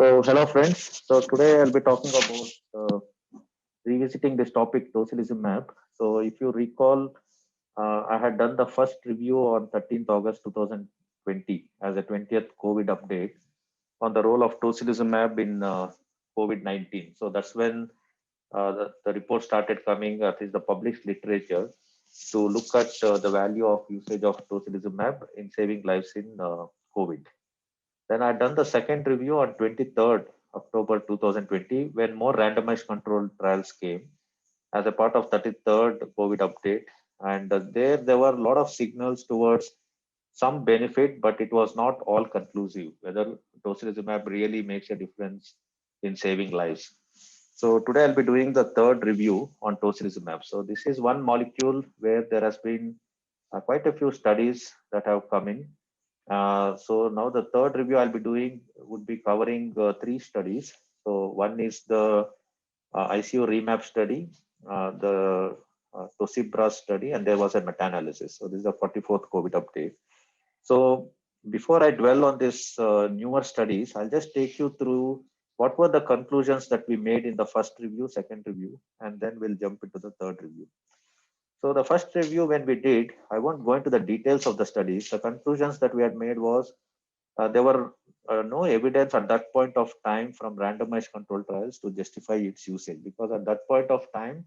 So, hello friends. So today I'll be talking about revisiting this topic, tocilizumab. So, if you recall, I had done the first review on 13th August 2020 as a 20th COVID update on the role of tocilizumab in COVID-19. So that's when the report started coming, at least the published literature, to look at the value of usage of tocilizumab in saving lives in COVID. Then I done the second review on 23rd October 2020 when more randomized controlled trials came as a part of 33rd COVID update. And there were a lot of signals towards some benefit, but it was not all conclusive whether tocilizumab really makes a difference in saving lives. So today I'll be doing the third review on tocilizumab. So this is one molecule where there has been quite a few studies that have come in. So now the third review I'll be doing would be covering three studies. So one is the ICU remap study, the Tosibra study, and there was a meta-analysis. So this is the 44th COVID update. So before I dwell on this newer studies, I'll just take you through what were the conclusions that we made in the first review, second review, and then we'll jump into the third review. So the first review when we did, I won't go into the details of the studies. The conclusions that we had made was there were no evidence at that point of time from randomized control trials to justify its usage, because at that point of time,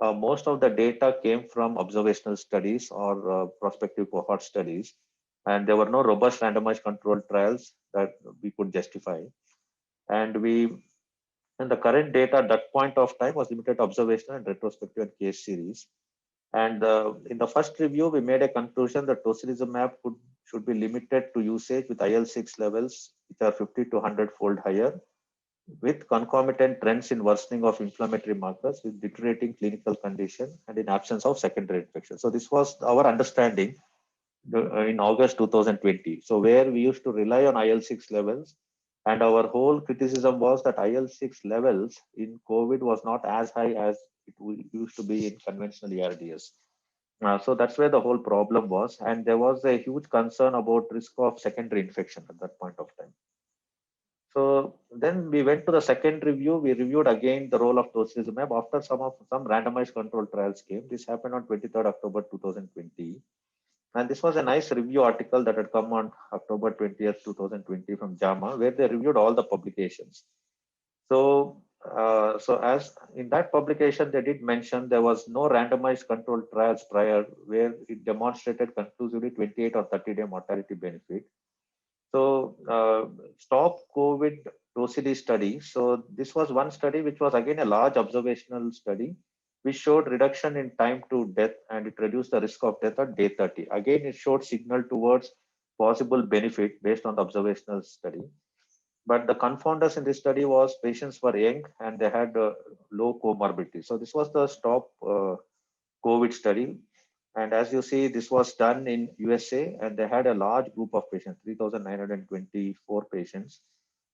most of the data came from observational studies or prospective cohort studies, and there were no robust randomized control trials that we could justify. And the current data at that point of time was limited to observational and retrospective and case series. And in the first review, we made a conclusion that tocilizumab should be limited to usage with IL-6 levels, which are 50 to 100-fold higher, with concomitant trends in worsening of inflammatory markers, with deteriorating clinical condition, and in absence of secondary infection. So this was our understanding in August 2020. So where we used to rely on IL-6 levels, and our whole criticism was that IL-6 levels in COVID was not as high as it used to be in conventional ARDS. So that's where the whole problem was. And there was a huge concern about risk of secondary infection at that point of time. So then we went to the second review. We reviewed again the role of tocilizumab after some randomized control trials came. This happened on 23rd October 2020. And this was a nice review article that had come on October 20th, 2020 from JAMA, where they reviewed all the publications. So as in that publication, they did mention there was no randomized controlled trials prior where it demonstrated conclusively 28 or 30-day mortality benefit. So stop COVID Docili study. So this was one study which was again a large observational study which showed reduction in time to death, and it reduced the risk of death at day 30. Again, it showed signal towards possible benefit based on the observational study. But the confounders in this study was patients were young and they had low comorbidity. So this was the stop COVID study. And as you see, this was done in USA, and they had a large group of patients, 3,924 patients.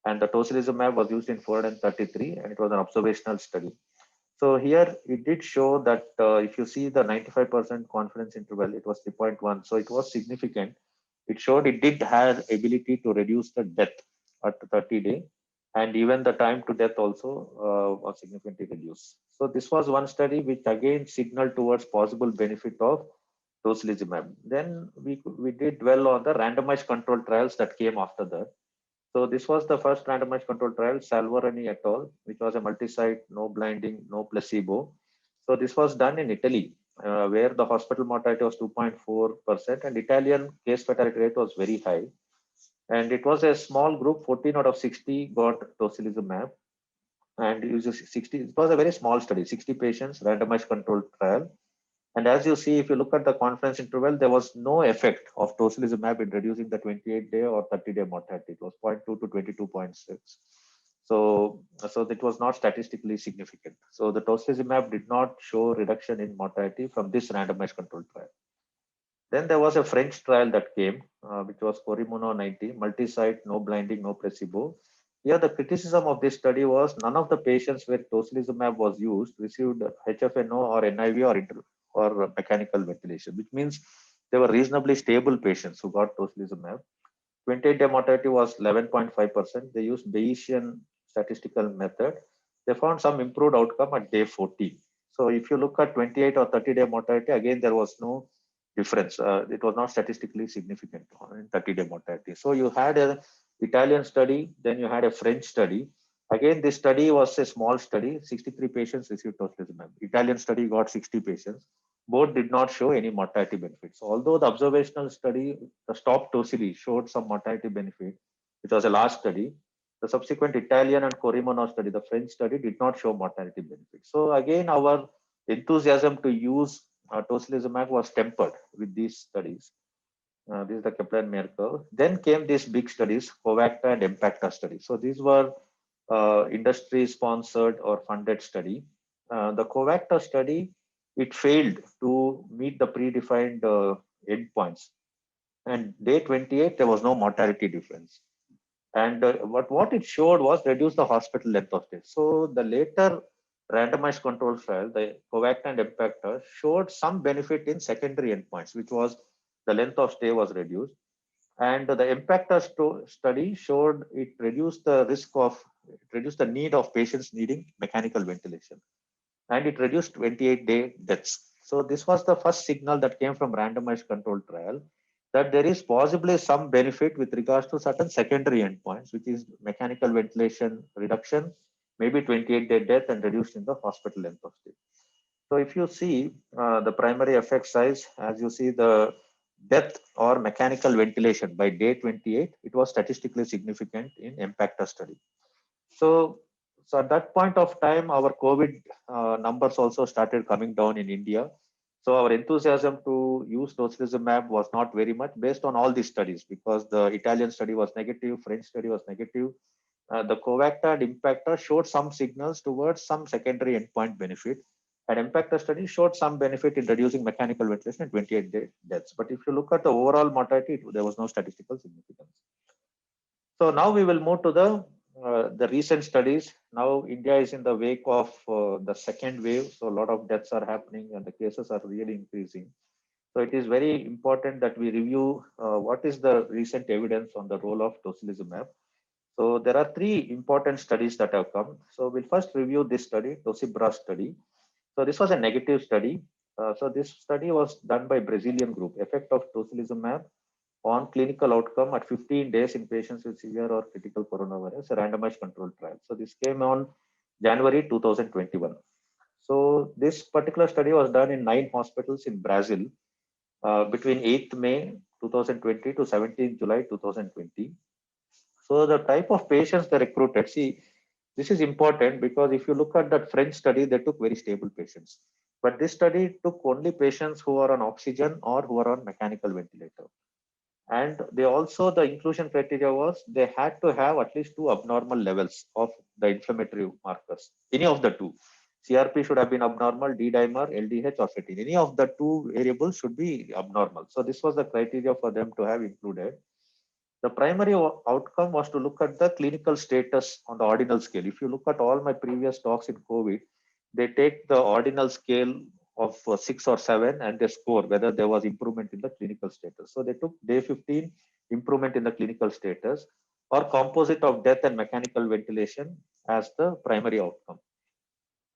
And the tocilizumab was used in 433, and it was an observational study. So here it did show that if you see the 95% confidence interval, it was 3.1. So it was significant. It showed it did have ability to reduce the death at 30 day, and even the time to death also was significantly reduced. So this was one study which again signaled towards possible benefit of tocilizumab. Then we did dwell on the randomized control trials that came after that. So this was the first randomized control trial, Salvarani et al., which was a multi-site, no blinding, no placebo. So this was done in Italy, where the hospital mortality was 2.4%, and Italian case fatality rate was very high. And it was a small group, 14 out of 60 got tocilizumab. And it was 60. It was a very small study, 60 patients, randomized controlled trial. And as you see, if you look at the confidence interval, there was no effect of tocilizumab in reducing the 28-day or 30-day mortality. It was 0.2 to 22.6. So it was not statistically significant. So the tocilizumab did not show reduction in mortality from this randomized controlled trial. Then there was a French trial that came, which was Corimono 90, multi-site, no blinding, no placebo. Here, the criticism of this study was none of the patients where tocilizumab was used received HFNO or NIV or mechanical ventilation, which means they were reasonably stable patients who got tocilizumab. 28-day mortality was 11.5%. They used Bayesian statistical method. They found some improved outcome at day 14. So if you look at 28 or 30-day mortality, again, there was no difference. It was not statistically significant in 30-day mortality. So you had an Italian study, then you had a French study. Again, this study was a small study. 63 patients received tocilizumab. Italian study got 60 patients. Both did not show any mortality benefits. Although the observational study, the stop tocili, showed some mortality benefit, which was a large study, the subsequent Italian and Corimono study, the French study, did not show mortality benefits. So again, our enthusiasm to use tocilizumab was tempered with these studies. This is the Kaplan-Meier curve. Then came these big studies, COVACTA and EMPACTA studies. So these were industry-sponsored or funded study. The COVACTA study, it failed to meet the predefined endpoints. And day 28, there was no mortality difference. And what it showed was reduce the hospital length of stay. So the later randomized control trial, the COVACTA and EMPACTA, showed some benefit in secondary endpoints, which was the length of stay was reduced. And the EMPACTA study showed it reduced the risk of, it reduced the need of patients needing mechanical ventilation. And it reduced 28-day deaths. So this was the first signal that came from randomized controlled trial that there is possibly some benefit with regards to certain secondary endpoints, which is mechanical ventilation reduction, maybe 28-day death and reduced in the hospital length of stay. So if you see the primary effect size, as you see the death or mechanical ventilation by day 28, it was statistically significant in EMPACTA study. So at that point of time, our COVID numbers also started coming down in India. So our enthusiasm to use tocilizumab was not very much based on all these studies, because the Italian study was negative, French study was negative. The COVACTA and EMPACTA showed some signals towards some secondary endpoint benefit. And EMPACTA study showed some benefit in reducing mechanical ventilation at 28-day deaths. But if you look at the overall mortality, there was no statistical significance. So now we will move to the recent studies. Now India is in the wake of the second wave. So a lot of deaths are happening and the cases are really increasing. So it is very important that we review what is the recent evidence on the role of tocilizumab. So there are three important studies that have come. So we'll first review this study, TOCIBRA study. So this was a negative study. So this study was done by Brazilian group, effect of tocilizumab on clinical outcome at 15 days in patients with severe or critical coronavirus, a randomized controlled trial. So this came on January 2021. So this particular study was done in 9 hospitals in Brazil between 8th May 2020 to 17th July 2020. So the type of patients they recruited, see, this is important because if you look at that French study, they took very stable patients. But this study took only patients who are on oxygen or who are on mechanical ventilator. And they also, the inclusion criteria was they had to have at least 2 abnormal levels of the inflammatory markers, any of the 2. CRP should have been abnormal, D-dimer, LDH or fetine. Any of the 2 variables should be abnormal. So this was the criteria for them to have included. The primary outcome was to look at the clinical status on the ordinal scale. If you look at all my previous talks in COVID, they take the ordinal scale of 6 or 7 and they score whether there was improvement in the clinical status. So they took day 15 improvement in the clinical status or composite of death and mechanical ventilation as the primary outcome.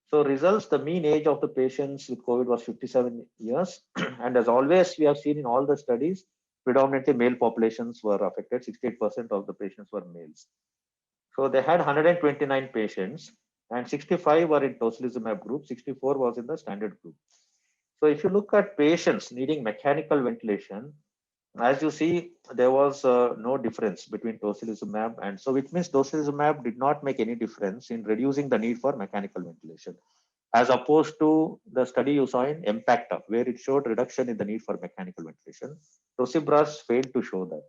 So results, the mean age of the patients with COVID was 57 years. And as always, we have seen in all the studies, predominantly male populations were affected. 68% of the patients were males. So they had 129 patients and 65 were in tocilizumab group, 64 was in the standard group. So if you look at patients needing mechanical ventilation, as you see, there was no difference between tocilizumab and so it means tocilizumab did not make any difference in reducing the need for mechanical ventilation, as opposed to the study you saw in EMPACTA, where it showed reduction in the need for mechanical ventilation. TOCIBRAS failed to show that.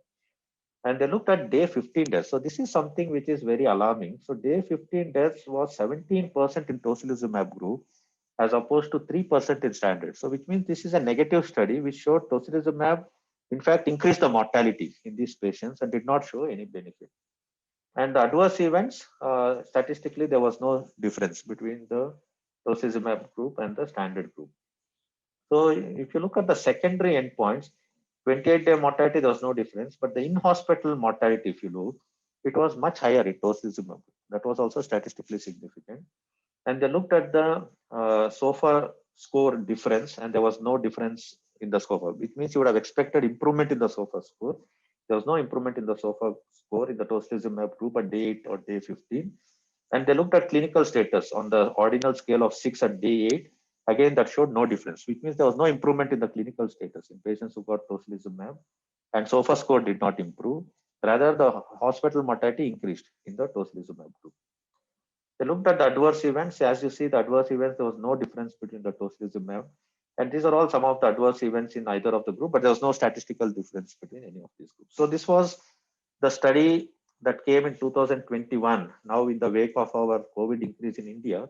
And they looked at day 15 deaths. So this is something which is very alarming. So day 15 deaths was 17% in tocilizumab group, as opposed to 3% in standard. So which means this is a negative study which showed tocilizumab, in fact, increased the mortality in these patients and did not show any benefit. And the adverse events, statistically, there was no difference between the tocilizumab group and the standard group. So if you look at the secondary endpoints, 28-day mortality, there was no difference, but the in-hospital mortality, if you look, it was much higher in tocilizumab. That was also statistically significant. And they looked at the SOFA score difference, and there was no difference in the SOFA, which means you would have expected improvement in the SOFA score. There was no improvement in the SOFA score in the tocilizumab group at day 8 or day 15. And they looked at clinical status on the ordinal scale of 6 at day 8. Again, that showed no difference, which means there was no improvement in the clinical status in patients who got tocilizumab, and SOFA score did not improve. Rather, the hospital mortality increased in the tocilizumab group. They looked at the adverse events. As you see, the adverse events, there was no difference between the tocilizumab. And these are all some of the adverse events in either of the group, but there was no statistical difference between any of these groups. So this was the study that came in 2021, now in the wake of our COVID increase in India.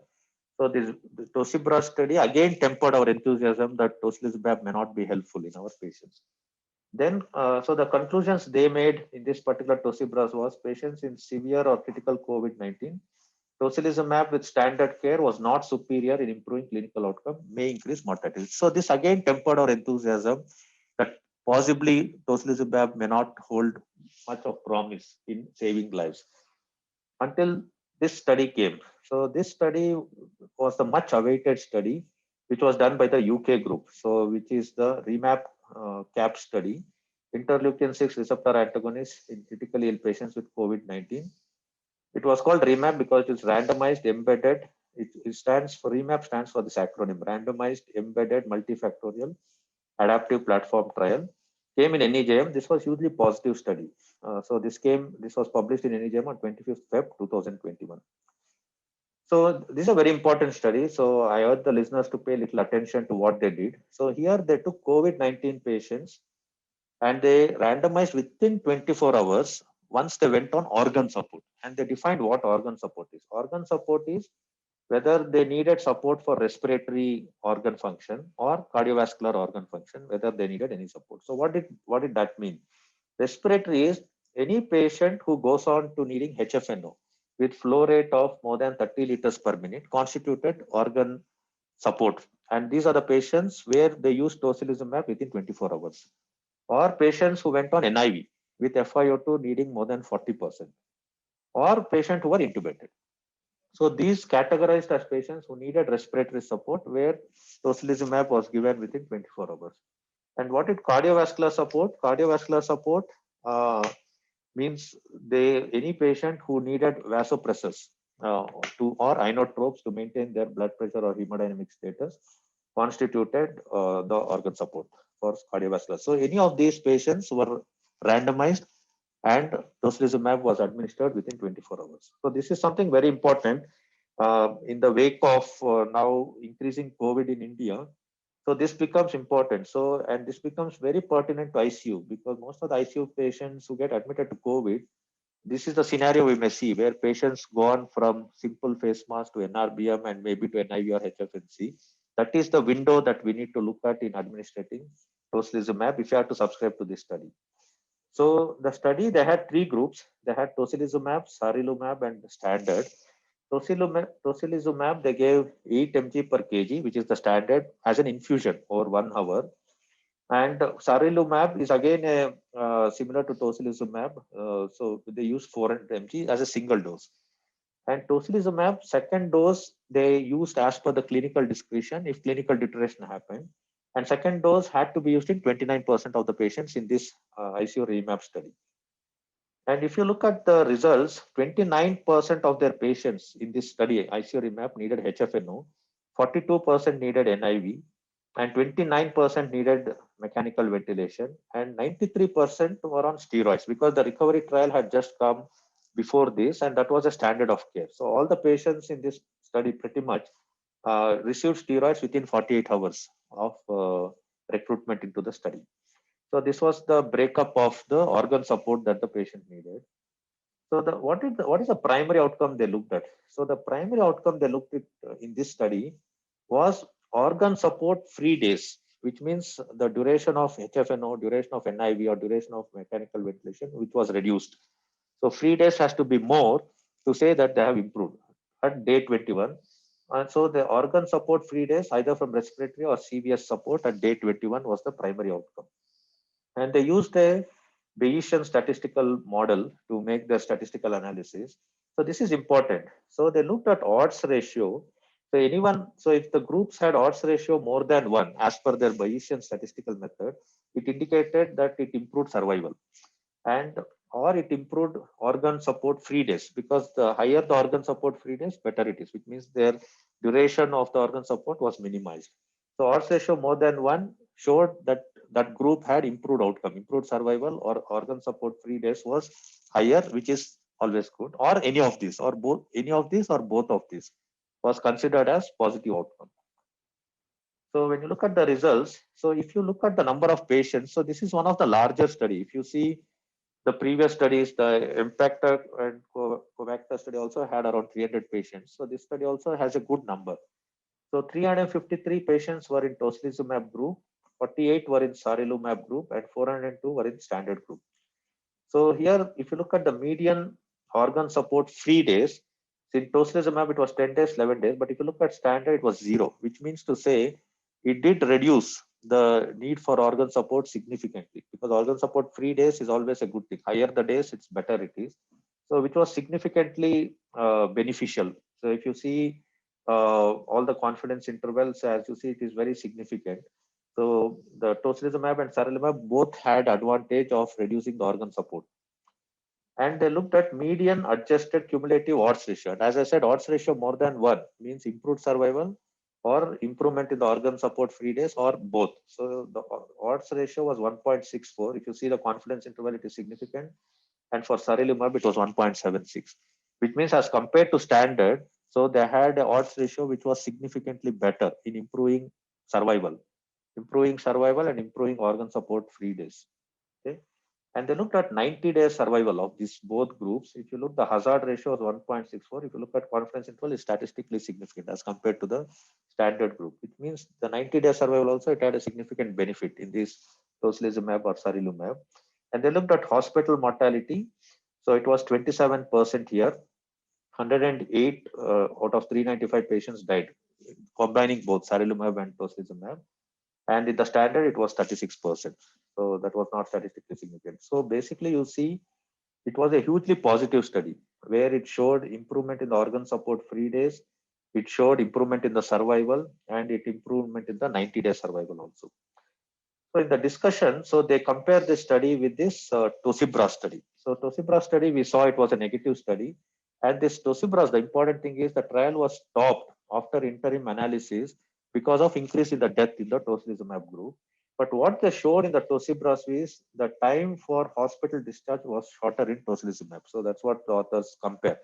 So this the TOSIBRA study again tempered our enthusiasm that tocilizumab may not be helpful in our patients. Then, so the conclusions they made in this particular TOSIBRA was patients in severe or critical COVID-19, tocilizumab with standard care was not superior in improving clinical outcome, may increase mortality. So this again tempered our enthusiasm that possibly tocilizumab may not hold much of promise in saving lives until this study came. So this study was the much awaited study, which was done by the UK group. So which is the REMAP CAP study, interleukin 6 receptor antagonist in critically ill patients with COVID-19. It was called REMAP because it's randomized embedded. It stands for REMAP stands for this acronym, randomized embedded multifactorial adaptive platform trial. Came in NEJM. This was hugely positive study. So this was published in NEJM on 25th Feb 2021. So this is a very important study. So I urge the listeners to pay little attention to what they did. So here they took COVID-19 patients and they randomized within 24 hours once they went on organ support, and they defined what organ support is. Organ support is whether they needed support for respiratory organ function or cardiovascular organ function, whether they needed any support. So what did that mean? Respiratory is any patient who goes on to needing HFNO with flow rate of more than 30 liters per minute constituted organ support. And these are the patients where they use tocilizumab within 24 hours. Or patients who went on NIV with FiO2 needing more than 40%, or patients who were intubated. So these categorized as patients who needed respiratory support, where tocilizumab was given within 24 hours. And what is cardiovascular support? Cardiovascular support means any patient who needed vasopressors or inotropes to maintain their blood pressure or hemodynamic status constituted the organ support for cardiovascular. So any of these patients were randomized and tocilizumab was administered within 24 hours. So this is something very important in the wake of now increasing COVID in India. So this becomes important. So, and this becomes very pertinent to ICU because most of the ICU patients who get admitted to COVID, this is the scenario we may see where patients go on from simple face mask to NRBM and maybe to NIV or HFNC. That is the window that we need to look at in administrating tocilizumab if you have to subscribe to this study. So the study, they had three groups. They had tocilizumab, sarilumab, and standard. Tocilizumab, they gave 8 mg per kg, which is the standard, as an infusion over 1 hour. And sarilumab is again similar to tocilizumab. So they use 400 mg as a single dose. And tocilizumab, second dose, they used as per the clinical discretion if clinical deterioration happened. And second dose had to be used in 29% of the patients in this ICU REMAP study. And if you look at the results, 29% of their patients in this study, ICU REMAP, needed HFNO, 42% needed NIV, and 29% needed mechanical ventilation, and 93% were on steroids because the recovery trial had just come before this, and that was a standard of care. So all the patients in this study pretty much received steroids within 48 hours of recruitment into the study. So this was the breakup of the organ support that the patient needed. So what is the primary outcome they looked at? So the primary outcome they looked at in this study was organ support free days, which means the duration of HFNO, duration of NIV, or duration of mechanical ventilation, which was reduced. So free days has to be more to say that they have improved at day 21. And so the organ support free days, either from respiratory or CVS support at day 21, was the primary outcome. And they used a Bayesian statistical model to make the statistical analysis. So this is important. So they looked at odds ratio. So if the groups had odds ratio more than one, as per their Bayesian statistical method, it indicated that it improved survival, and or it improved organ support free days, because the higher the organ support free days, better it is, which means their duration of the organ support was minimized. So odds ratio more than one showed that that group had improved outcome, improved survival, or organ support free days was higher, which is always good, or any of these, or both, any of these or both of these was considered as positive outcome. So when you look at the results, so if you look at the number of patients, so this is one of the larger study. If you see the previous studies, the Impactor and Covacta study also had around 300 patients. So this study also has a good number. So 353 patients were in tocilizumab group, 48 were in sarilumab group, and 402 were in standard group. So here, if you look at the median organ support free days, in tocilizumab it was 10 days, 11 days, but if you look at standard, it was 0, which means to say it did reduce the need for organ support significantly, because organ support free days is always a good thing. Higher the days, it's better it is. So which was significantly beneficial. So if you see all the confidence intervals, as you see, it is very significant. So the tocilizumab and sarilumab both had advantage of reducing the organ support. And they looked at median adjusted cumulative odds ratio. And as I said, odds ratio more than one means improved survival or improvement in the organ support free days, or both. So the odds ratio was 1.64. If you see the confidence interval, it is significant. And for sarilumab, it was 1.76, which means as compared to standard, so they had an odds ratio which was significantly better in improving survival and improving organ support free days. Okay. And they looked at 90 days survival of these both groups. If you look, the hazard ratio was 1.64. If you look at confidence interval, is statistically significant as compared to the standard group. It means the 90-day survival also, it had a significant benefit in this tocilizumab or sarilumab. And they looked at hospital mortality. So it was 27% here. 108 out of 395 patients died, combining both sarilumab and tocilizumab. And in the standard, it was 36%. So that was not statistically significant. So basically, you see, it was a hugely positive study where it showed improvement in the organ support free days. It showed improvement in the survival, and it improvement in the 90-day survival also. So in the discussion, so they compared this study with this Tosibra study. So Tosibra study, we saw it was a negative study. And this Tosibra, the important thing is the trial was stopped after interim analysis because of increase in the death in the tocilizumab group. But what they showed in the Tosibras is the time for hospital discharge was shorter in tocilizumab. So that's what the authors compare.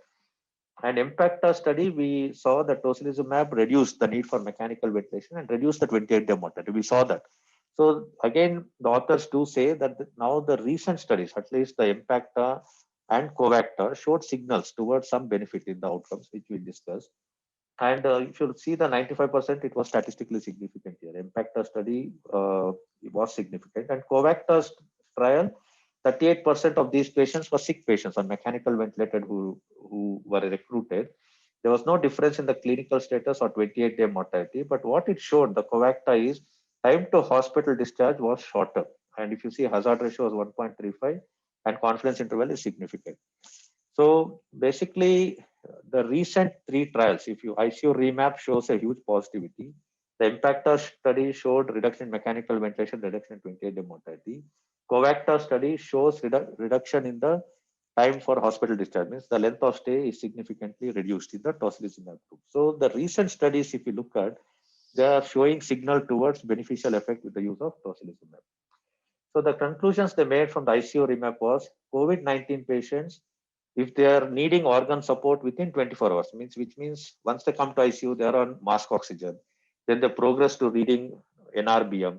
And Impacta study, we saw that tocilizumab reduced the need for mechanical ventilation and reduced the 28-day mortality. We saw that. So again, the authors do say that now the recent studies, at least the Impacta and Covacta, showed signals towards some benefit in the outcomes, which we discussed. And if you see the 95%, it was statistically significant here. Impacta study was significant. And Covacta's trial, 38% of these patients were sick patients on mechanical ventilated who were recruited. There was no difference in the clinical status or 28-day mortality. But what it showed, the Covacta, is time to hospital discharge was shorter. And if you see, hazard ratio was 1.35 and confidence interval is significant. So basically, the recent three trials, if you ICU remap shows a huge positivity. The Impacta study showed reduction in mechanical ventilation, reduction in 28-day mortality. Covacta study shows reduction in the time for hospital discharge, means the length of stay is significantly reduced in the tocilizumab group. So the recent studies, if you look at, they are showing signal towards beneficial effect with the use of tocilizumab. So the conclusions they made from the ICU remap was COVID-19 patients, if they are needing organ support within 24 hours, which means once they come to ICU, they are on mask oxygen. Then they progress to needing NRBM.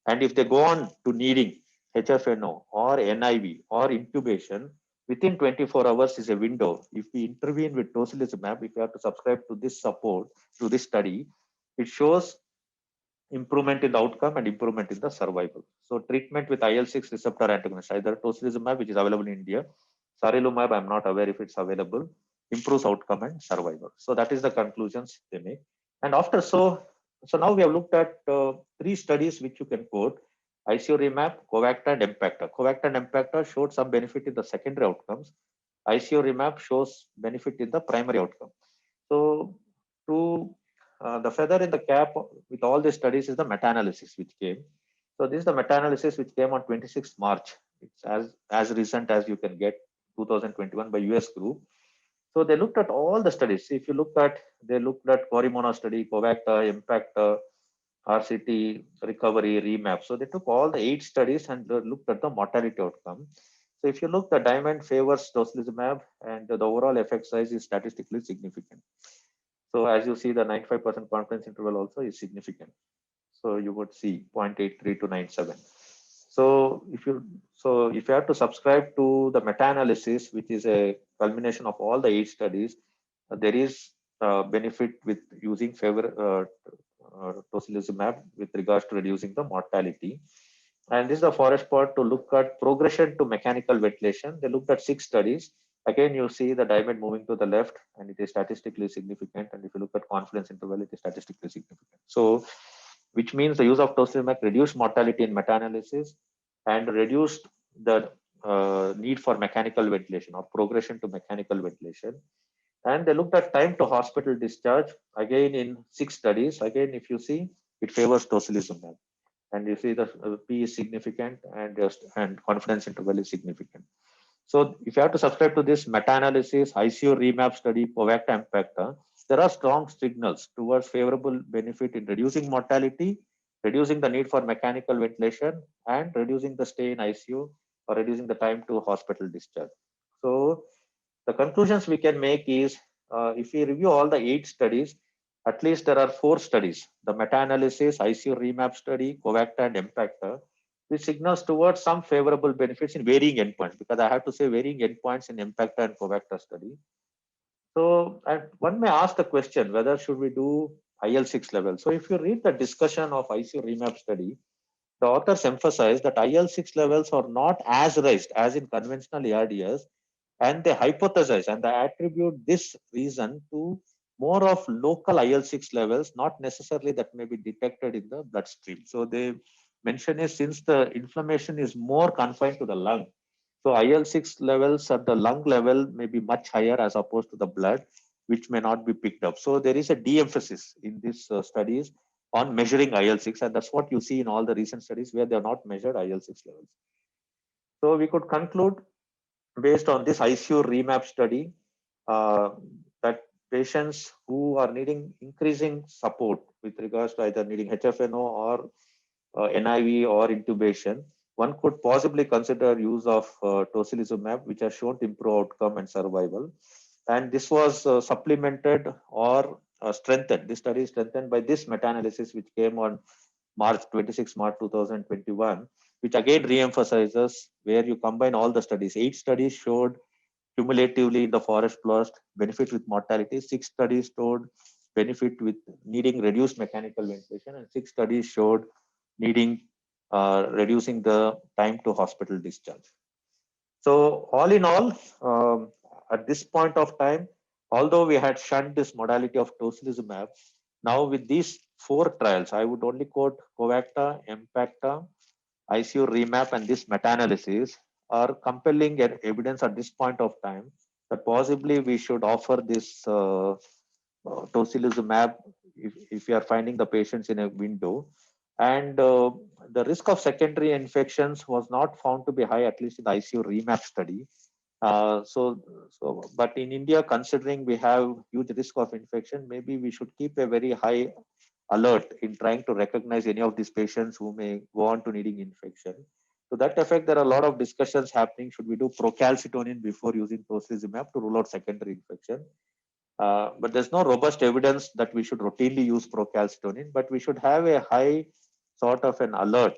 And if they go on to needing HFNO or NIV or intubation, within 24 hours is a window. If we intervene with tocilizumab, if you have to subscribe to this support, to this study, it shows improvement in the outcome and improvement in the survival. So treatment with IL-6 receptor antagonist, either tocilizumab, which is available in India, sarilumab, I'm not aware if it's available, improves outcome and survival. So that is the conclusions they make. And after, so now we have looked at three studies which you can quote. Isoriumab, Covacta, and Impacta. Covacta and Impacta showed some benefit in the secondary outcomes. Isoriumab shows benefit in the primary outcome. So, to the feather in the cap with all these studies is the meta-analysis which came. So, this is the meta-analysis which came on 26th March. It's as recent as you can get, 2021 by US group. So they looked at all the studies. If you look at, they looked at Corimona study, Covacta, Impacta, RCT, recovery, remap. So they took all the 8 studies and looked at the mortality outcome. So if you look, the diamond favors tocilizumab and the overall effect size is statistically significant. So as you see, the 95% confidence interval also is significant. So you would see 0.83 to 97. So if you have to subscribe to the meta-analysis, which is a culmination of all the 8 studies, there is benefit with using tocilizumab with regards to reducing the mortality. And this is the forest part to look at progression to mechanical ventilation. They looked at 6 studies. Again, you see the diamond moving to the left, and it is statistically significant. And if you look at confidence interval, it is statistically significant. So, which means the use of tocilizumab reduced mortality in meta-analysis and reduced the need for mechanical ventilation or progression to mechanical ventilation. And they looked at time to hospital discharge, again in 6 studies. Again, if you see, it favors tocilizumab. And you see the P is significant and confidence interval is significant. So if you have to subscribe to this meta-analysis, ICU remap study, Covacta, Impacta, there are strong signals towards favorable benefit in reducing mortality, reducing the need for mechanical ventilation, and reducing the stay in ICU or reducing the time to hospital discharge. So the conclusions we can make is, if we review all the 8 studies, at least there are 4 studies, the meta-analysis, ICU remap study, Covacta, and Impacta, which signals towards some favorable benefits in varying endpoints, because I have to say varying endpoints in Impacta and Covacta study. So one may ask the question, whether should we do IL-6 level? So if you read the discussion of ICU remap study, the authors emphasize that IL-6 levels are not as raised as in conventional ARDS, and they hypothesize and they attribute this reason to more of local IL-6 levels, not necessarily that may be detected in the bloodstream. So they mention is, since the inflammation is more confined to the lung, so IL-6 levels at the lung level may be much higher as opposed to the blood, which may not be picked up. So there is a de-emphasis in these studies on measuring IL-6, and that's what you see in all the recent studies where they have not measured IL-6 levels. So we could conclude based on this ICU remap study that patients who are needing increasing support with regards to either needing HFNO or NIV or intubation, one could possibly consider use of tocilizumab, which has shown to improve outcome and survival. And this was supplemented or strengthened. This study is strengthened by this meta-analysis, which came on March 26, March 2021, which again re-emphasizes where you combine all the studies. 8 studies showed cumulatively in the forest plot benefit with mortality. 6 studies showed benefit with needing reduced mechanical ventilation, and 6 studies showed needing reducing the time to hospital discharge. So all in all, at this point of time, although we had shunned this modality of tocilizumab, now with these 4 trials, I would only quote Covacta, Impacta, ICU remap, and this meta-analysis are compelling evidence at this point of time that possibly we should offer this tocilizumab if we are finding the patients in a window. And the risk of secondary infections was not found to be high, at least in the ICU remap study. But in India, considering we have huge risk of infection, maybe we should keep a very high alert in trying to recognize any of these patients who may go on to needing infection. To that effect, there are a lot of discussions happening. Should we do procalcitonin before using tocilizumab to rule out secondary infection? But there's no robust evidence that we should routinely use procalcitonin, but we should have a high sort of an alert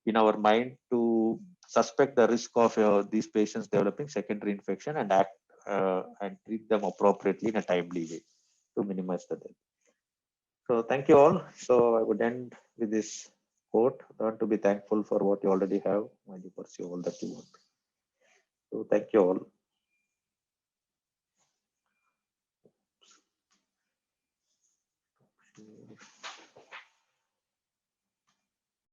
in our mind to suspect the risk of these patients developing secondary infection and act and treat them appropriately in a timely way to minimize the death. So thank you all. So I would end with this quote: learn to be thankful for what you already have while you pursue all that you want. So thank you all.